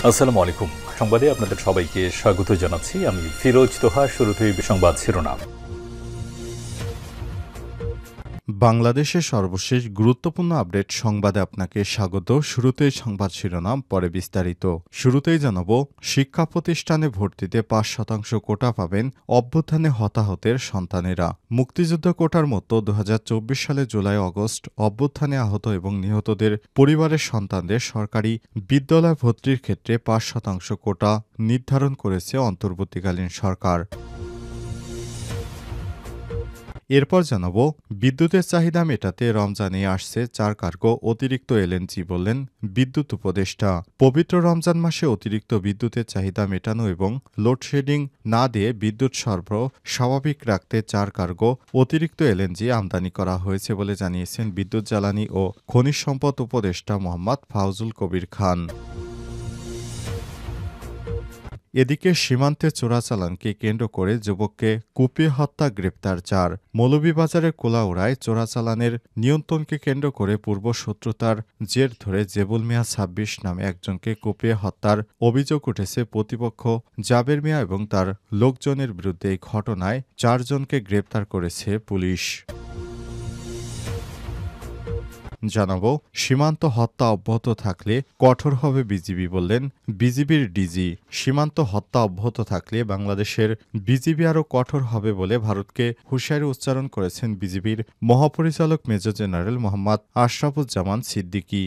আসসালামু আলাইকুম। সংবাদে আপনাদের সবাইকে স্বাগত জানাচ্ছি। আমি ফিরোজ তোহা। শুরুতেই সংবাদ শিরোনাম। বাংলাদেশের সর্বশেষ গুরুত্বপূর্ণ আপডেট সংবাদে আপনাকে স্বাগত। শুরুতেই সংবাদ শিরোনাম, পরে বিস্তারিত। শুরুতেই জানাবো, শিক্ষা প্রতিষ্ঠানে ভর্তিতে ৫% কোটা পাবেন অভ্যুত্থানে হতাহতের সন্তানেরা। মুক্তিযুদ্ধ কোটার মতো ২০২৪ সালে জুলাই আগস্ট অভ্যুত্থানে আহত এবং নিহতদের পরিবারের সন্তানদের সরকারি বিদ্যালয় ভর্তির ক্ষেত্রে ৫% কোটা নির্ধারণ করেছে অন্তর্বর্তীকালীন সরকার। এরপর জানাবো, বিদ্যুতের চাহিদা মেটাতে রমজানে আসছে ৪ কার্গো অতিরিক্ত এলএনজি, বললেন বিদ্যুৎ উপদেষ্টা। পবিত্র রমজান মাসে অতিরিক্ত বিদ্যুতের চাহিদা মেটানো এবং লোডশেডিং না দিয়ে বিদ্যুৎ সরবরাহ স্বাভাবিক রাখতে ৪ কার্গো অতিরিক্ত এলএনজি আমদানি করা হয়েছে বলে জানিয়েছেন বিদ্যুৎ, জ্বালানি ও খনিজ সম্পদ উপদেষ্টা মোহাম্মদ ফাউজুল কবির খান। এদিকে সীমান্তে চোরাচালানকে কেন্দ্র করে যুবককে কুপিয়ে হত্যা, গ্রেপ্তার ৪। মৌলভীবাজারের কোলাউড়ায় চোরাচালানের নিয়ন্ত্রণকে কেন্দ্র করে পূর্বশত্রুতার জের ধরে জেবুল মিয়া ২৬ নামে একজনকে কুপিয়ে হত্যার অভিযোগ উঠেছে। প্রতিপক্ষ জাবের মিয়া এবং তার লোকজনের বিরুদ্ধে এই ঘটনায় ৪ জনকে গ্রেপ্তার করেছে পুলিশ। জানাবো, সীমান্ত হত্যা অব্যাহত থাকলে কঠোর হবে বিজিবি, বললেন বিজিবির ডিজি। সীমান্ত হত্যা অব্যাহত থাকলে বাংলাদেশের বিজিবি আরও কঠোর হবে বলে ভারতকে হুঁশিয়ারি উচ্চারণ করেছেন বিজিবির মহাপরিচালক মেজর জেনারেল মোহাম্মদ আশরাফুজ্জামান সিদ্দিকী।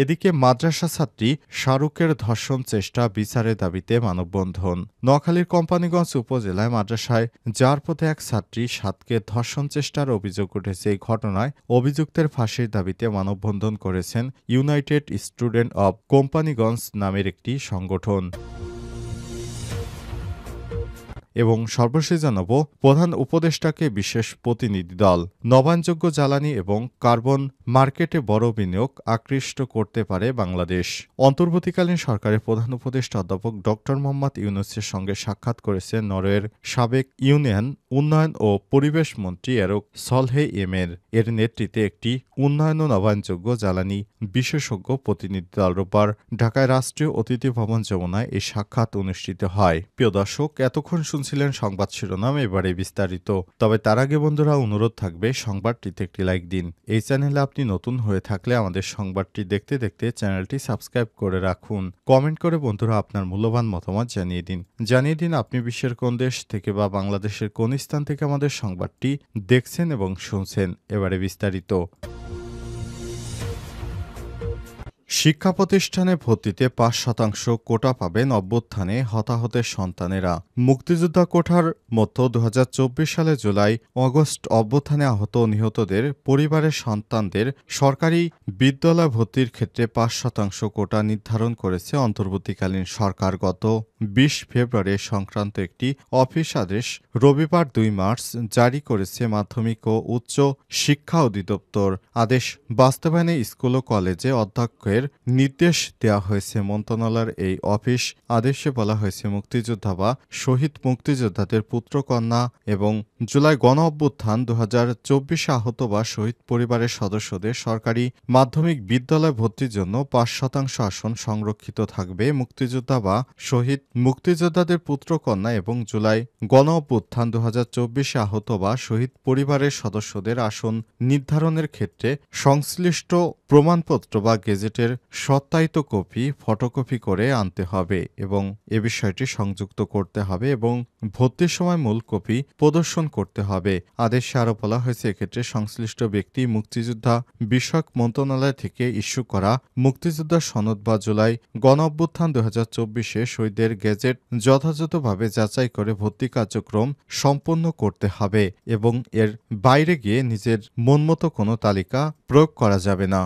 এদিকে মাদ্রাসা ছাত্রী শাহরুখের ধর্ষণ চেষ্টা বিচারের দাবিতে মানববন্ধন। নোয়াখালীর কোম্পানীগঞ্জ উপজেলায় মাদ্রাসায় যাওয়ার পথে এক ছাত্রী সাতকে ধর্ষণ চেষ্টার অভিযোগ উঠেছে। এই ঘটনায় অভিযুক্তের ফাঁসির দাবিতে মানববন্ধন করেছেন ইউনাইটেড স্টুডেন্ট অব কোম্পানীগঞ্জ নামের একটি সংগঠন। এবং সর্বশেষ জানাবো, প্রধান উপদেষ্টাকে বিশেষ প্রতিনিধি দল। নবায়নযোগ্য জ্বালানি এবং কার্বন মার্কেটে বড় বিনিয়োগ আকৃষ্ট করতে পারে বাংলাদেশ। অন্তর্বর্তীকালীন সরকারের প্রধান উপদেষ্টা অধ্যাপক ড মোহাম্মদ ইউনূসের সঙ্গে সাক্ষাৎ করেছেন নরওয়ের সাবেক ইউনিয়ন উন্নয়ন ও পরিবেশ মন্ত্রী এরক সলহে এমের। এর নেতৃত্বে একটি উন্নয়ন ও নবায়নযোগ্য জ্বালানি বিশেষজ্ঞ প্রতিনিধি দল রোববার ঢাকায় রাষ্ট্রীয় অতিথি ভবন যমুনায় এই সাক্ষাৎ অনুষ্ঠিত হয়। প্রিয় দর্শক, এতক্ষণ শুনছিলেন সংবাদ শিরোনাম, এবারে বিস্তারিত। তবে তার আগে বন্ধুরা, অনুরোধ থাকবে সংবাদটিতে একটি লাইক দিন। এই চ্যানেলে আপনি নতুন হয়ে থাকলে আমাদের সংবাদটি দেখতে দেখতে চ্যানেলটি সাবস্ক্রাইব করে রাখুন। কমেন্ট করে বন্ধুরা আপনার মূল্যবান মতামত জানিয়ে দিন আপনি বিশ্বের কোন দেশ থেকে বা বাংলাদেশের কোন স্থান থেকে আমাদের সংবাদটি দেখছেন এবং শুনছেন। এবারে বিস্তারিত। শিক্ষা প্রতিষ্ঠানে ভর্তিতে ৫% কোটা পাবেন অভ্যুত্থানে হতাহতের সন্তানেরা। মুক্তিযোদ্ধা কোটার মতো ২০২৪ সালে জুলাই আগস্ট অভ্যুত্থানে আহত ও নিহতদের পরিবারের সন্তানদের সরকারি বিদ্যালয় ভর্তির ক্ষেত্রে ৫% কোটা নির্ধারণ করেছে অন্তর্বর্তীকালীন সরকার। গত ২০ ফেব্রুয়ারি সংক্রান্ত একটি অফিস আদেশ রবিবার ২ মার্চ জারি করেছে মাধ্যমিক ও উচ্চ শিক্ষা অধিদপ্তর। আদেশ বাস্তবায়নে স্কুল ও কলেজে অধ্যক্ষের নির্দেশ দেওয়া হয়েছে। মন্ত্রণালয়ের এই অফিস আদেশে বলা হয়েছে, মুক্তিযোদ্ধা বা শহীদ মুক্তিযোদ্ধাদের পুত্রকন্যা এবং জুলাই গণ অভ্যুত্থান ২০২৪ আহত বা শহীদ পরিবারের সদস্যদের সরকারি মাধ্যমিক বিদ্যালয় ভর্তির জন্য ৫% আসন সংরক্ষিত থাকবে। মুক্তিযোদ্ধা বা শহীদ মুক্তিযোদ্ধাদের পুত্রকন্যা এবং জুলাই গণ অভ্যুত্থান ২০২৪ আহত বা শহীদ পরিবারের সদস্যদের আসন নির্ধারণের ক্ষেত্রে সংশ্লিষ্ট প্রমাণপত্র বা গেজেটের সত্যায়িত কপি ফটোকপি করে আনতে হবে এবং এ বিষয়টি সংযুক্ত করতে হবে এবং ভর্তির সময় মূল কপি প্রদর্শন করতে হবে। আদেশে আরও বলা হয়েছে, এক্ষেত্রে সংশ্লিষ্ট ব্যক্তি মুক্তিযোদ্ধা বিষয়ক মন্ত্রণালয় থেকে ইস্যু করা মুক্তিযোদ্ধা সনদ বা জুলাই গণ অভ্যুত্থান ২০২৪ শহীদের গেজেট যথাযথভাবে যাচাই করে ভর্তি কার্যক্রম সম্পন্ন করতে হবে এবং এর বাইরে গিয়ে নিজের মনমতো কোনো তালিকা প্রয়োগ করা যাবে না।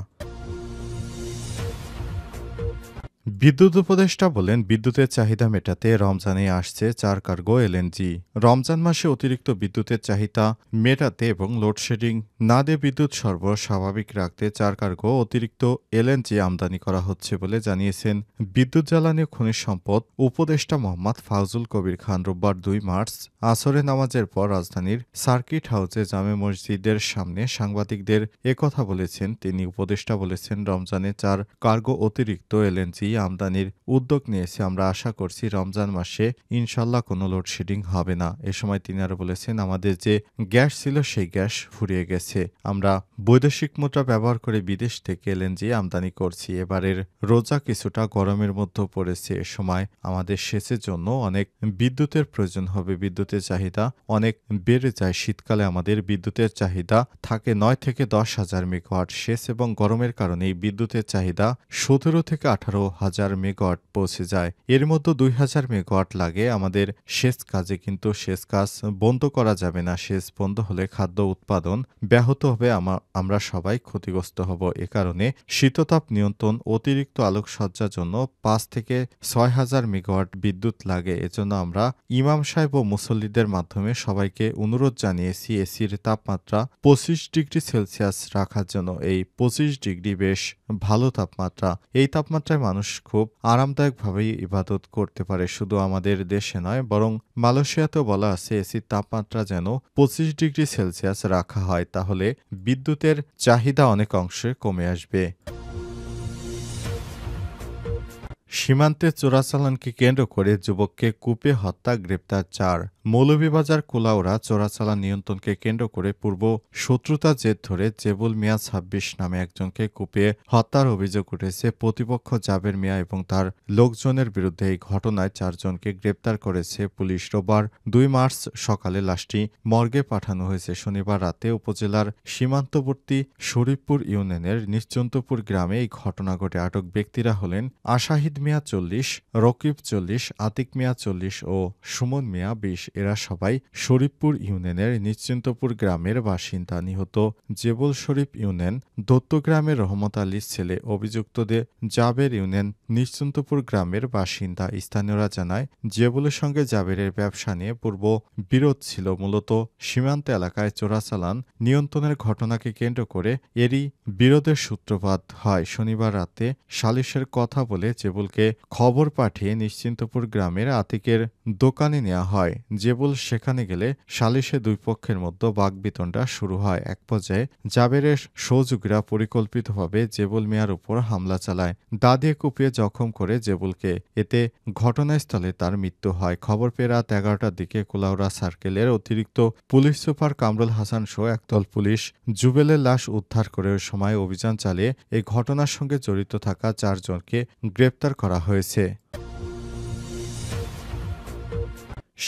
বিদ্যুৎ উপদেষ্টা বলেন, বিদ্যুতের চাহিদা মেটাতে রমজানে আসছে 4 কার্গো এলএনজি। রমজান মাসে অতিরিক্ত বিদ্যুতের চাহিদা মেটাতে এবং লোডশেডিং না দিয়ে বিদ্যুৎ সরবরাহ স্বাভাবিক রাখতে 4 কার্গো অতিরিক্ত এলএনজি আমদানি করা হচ্ছে বলে জানিয়েছেন বিদ্যুৎ জ্বালানি ও খনিজ সম্পদ উপদেষ্টা মোহাম্মদ ফাউজুল কবির খান। রোববার 2 মার্চ আসরে নামাজের পর রাজধানীর সার্কিট হাউসে জামে মসজিদের সামনে সাংবাদিকদের একথা বলেছেন তিনি। উপদেষ্টা বলেছেন, রমজানে 4 কার্গো অতিরিক্ত এলএনজি আমদানির উদ্যোগ নিয়েছে। আমরা আশা করছি রমজান মাসে ইনশাল্লাহ কোনো লোডশেডিং হবে না। এ সময় তিনি আরও বলেছেন, আমাদের যে গ্যাস ছিল সেই গ্যাস ফুরিয়ে গেছে। আমরা বৈদেশিক মুদ্রা ব্যবহার করে বিদেশ থেকে এলএনজি আমদানি করছি। এবারের রোজা কিছুটা গরমের মধ্যে পড়েছে। এ সময় আমাদের সেচের জন্য অনেক বিদ্যুতের প্রয়োজন হবে। বিদ্যুতের চাহিদা অনেক বেড়ে যায়। শীতকালে আমাদের বিদ্যুতের চাহিদা থাকে 9 থেকে 10 হাজার মেগাওয়াট। সেচ এবং গরমের কারণে এই বিদ্যুতের চাহিদা 17 থেকে 18 হাজার মেগাওয়াট পৌঁছে যায়। এর মধ্যে 2000 মেগাওয়াট লাগে আমাদের সেচ কাজে, কিন্তু সেচ কাজ বন্ধ করা যাবে না। সেচ বন্ধ হলে খাদ্য উৎপাদন ব্যাহত হবে, আমরা সবাই ক্ষতিগ্রস্ত হব। এ কারণে শীততাপ নিয়ন্ত্রণ অতিরিক্ত আলোকসজ্জার জন্য 5 থেকে 6 হাজার মেগাওয়াট বিদ্যুৎ লাগে। এজন্য আমরা ইমাম সাহেব ও মুসল্লিদের মাধ্যমে সবাইকে অনুরোধ জানিয়েছি এসির তাপমাত্রা 25 ডিগ্রি সেলসিয়াস রাখার জন্য। এই 25 ডিগ্রি বেশ ভালো তাপমাত্রা। এই তাপমাত্রায় মানুষ খুব আরামদায়কভাবেই ইবাদত করতে পারে। শুধু আমাদের দেশে নয়, বরং মালয়েশিয়াতেও বলা আছে এসির তাপমাত্রা যেন 25 ডিগ্রি সেলসিয়াস রাখা হয়, তাহলে বিদ্যুতের চাহিদা অনেক অংশে কমে আসবে। সীমান্তে চোরাচালানকে কেন্দ্র করে যুবককে কুপে হত্যা, গ্রেপ্তার 4। মৌলভীবাজার কুলাউড়া চোরাচালান নিয়ন্ত্রণকে কেন্দ্র করে পূর্ব শত্রুতার জের ধরে জেবুল মিয়া 26 নামে একজনকে কুপিয়ে হত্যার অভিযোগ উঠেছে। প্রতিপক্ষ জাবের মিয়া এবং তার লোকজনের বিরুদ্ধে এই ঘটনায় 4 জনকে গ্রেপ্তার করেছে পুলিশ। রোববার 2 মার্চ সকালে লাশটি মর্গে পাঠানো হয়েছে। শনিবার রাতে উপজেলার সীমান্তবর্তী শরীফপুর ইউনিয়নের নিশ্চন্তপুর গ্রামে এই ঘটনা ঘটে। আটক ব্যক্তিরা হলেন আশাহিদ মিয়া 40, রকিব 40, আতিক মিয়া 40 ও সুমন মিয়া 20। এরা সবাই শরীফপুর ইউনিয়নের নিশ্চিন্তপুর গ্রামের বাসিন্দা। নিহত জেবুল শরীফ ইউনিয়ন দত্তগ্রামের রহমত আলীর ছেলে। অভিযুক্তদের জাবের ইউনিয়ন নিশ্চিন্তপুর গ্রামের বাসিন্দা। স্থানীয়রা জানায়, জেবুলের সঙ্গে জাবেরের ব্যবসা নিয়ে পূর্ব বিরোধ ছিল। মূলত সীমান্ত এলাকায় চোরাচালান নিয়ন্ত্রণের ঘটনাকে কেন্দ্র করে এরই বিরোধের সূত্রপাত হয়। শনিবার রাতে সালিশের কথা বলে জেবুলকে খবর পাঠিয়ে নিশ্চিন্তপুর গ্রামের আতিকের দোকানে নেওয়া হয়। জেবুল সেখানে গেলে সালিশে দুই পক্ষের মধ্যে বাকবিতণ্ডা শুরু হয়। এক পর্যায়ে জাবেরের সহযোগীরা পরিকল্পিতভাবে জেবুল মিয়ার উপর হামলা চালায়, দা দিয়ে কুপিয়ে জখম করে জেবুলকে। এতে ঘটনাস্থলে তার মৃত্যু হয়। খবর পেয়ে রাত 11টার দিকে কুলাউড়া সার্কেলের অতিরিক্ত পুলিশ সুপার কামরুল হাসান সহ একদল পুলিশ জুবেলের লাশ উদ্ধার করে ওই সময় অভিযান চালিয়ে এই ঘটনার সঙ্গে জড়িত থাকা 4 জনকে গ্রেপ্তার করা হয়েছে।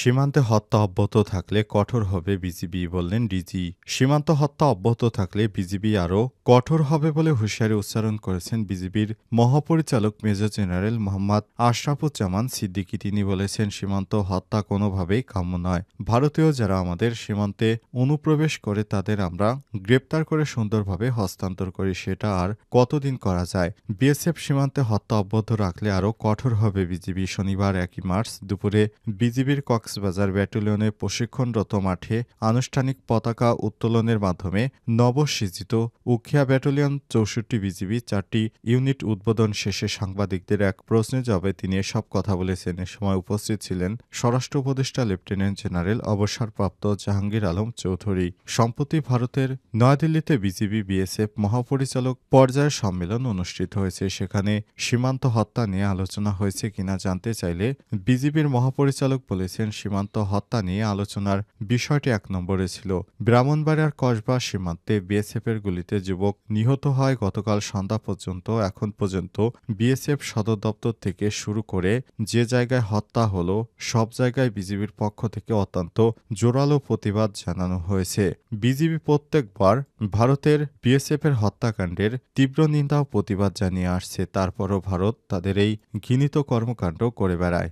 সীমান্তে হত্যা অব্যাহত থাকলে কঠোর হবে বিজিবি, বললেন ডিজি। সীমান্ত হত্যা অব্যাহত থাকলে বিজিবি আরও কঠোর হবে বলে হুঁশিয়ারি উচ্চারণ করেছেন বিজিবির মহাপরিচালক মেজর জেনারেল মোহাম্মদ আশরাফুজ্জামান সিদ্দিকী। তিনি বলেছেন, সীমান্ত হত্যা কোনোভাবেই কাম্য নয়। ভারতীয় যারা আমাদের সীমান্তে অনুপ্রবেশ করে তাদের আমরা গ্রেপ্তার করে সুন্দরভাবে হস্তান্তর করি। সেটা আর কতদিন করা যায়? বিএসএফ সীমান্তে হত্যা অব্যাহত রাখলে আরও কঠোর হবে বিজিবি। শনিবার 1 মার্চ দুপুরে বিজিবির কক্সবাজার ব্যাটালিয়নে প্রশিক্ষণরত মাঠে আনুষ্ঠানিক পতাকা উত্তোলনের মাধ্যমে নবসৃজিত উখিয়া ব্যাটালিয়ন 64 বিজিবি 4টি ইউনিট উদ্বোধন শেষে সাংবাদিকদের এক প্রশ্নের জবাবে তিনি এসব কথা বলেছেন। এ সময় উপস্থিত ছিলেন স্বরাষ্ট্র উপদেষ্টা লেফটেন্যান্ট জেনারেল অবসরপ্রাপ্ত জাহাঙ্গীর আলম চৌধুরী। সম্প্রতি ভারতের নয়াদিল্লিতে বিজিবি বিএসএফ মহাপরিচালক পর্যায়ের সম্মেলন অনুষ্ঠিত হয়েছে। সেখানে সীমান্ত হত্যা নিয়ে আলোচনা হয়েছে কিনা জানতে চাইলে বিজিবির মহাপরিচালক বলেছেন, সীমান্ত হত্যা নিয়ে আলোচনার বিষয়টি 1 নম্বরে ছিল। ব্রাহ্মণবাড়িয়ার কসবা সীমান্তে বিএসএফের গুলিতে যুবক নিহত হয়। গতকাল সন্ধ্যা পর্যন্ত এখন পর্যন্ত বিএসএফ সদর দপ্তর থেকে শুরু করে যে জায়গায় হত্যা হলো সব জায়গায় বিজিবির পক্ষ থেকে অত্যন্ত জোরালো প্রতিবাদ জানানো হয়েছে। বিজিবি প্রত্যেকবার ভারতের বিএসএফের হত্যাকাণ্ডের তীব্র নিন্দা ও প্রতিবাদ জানিয়ে আসছে। তারপরও ভারত তাদের এই ঘৃণিত কর্মকাণ্ড করে বেড়ায়।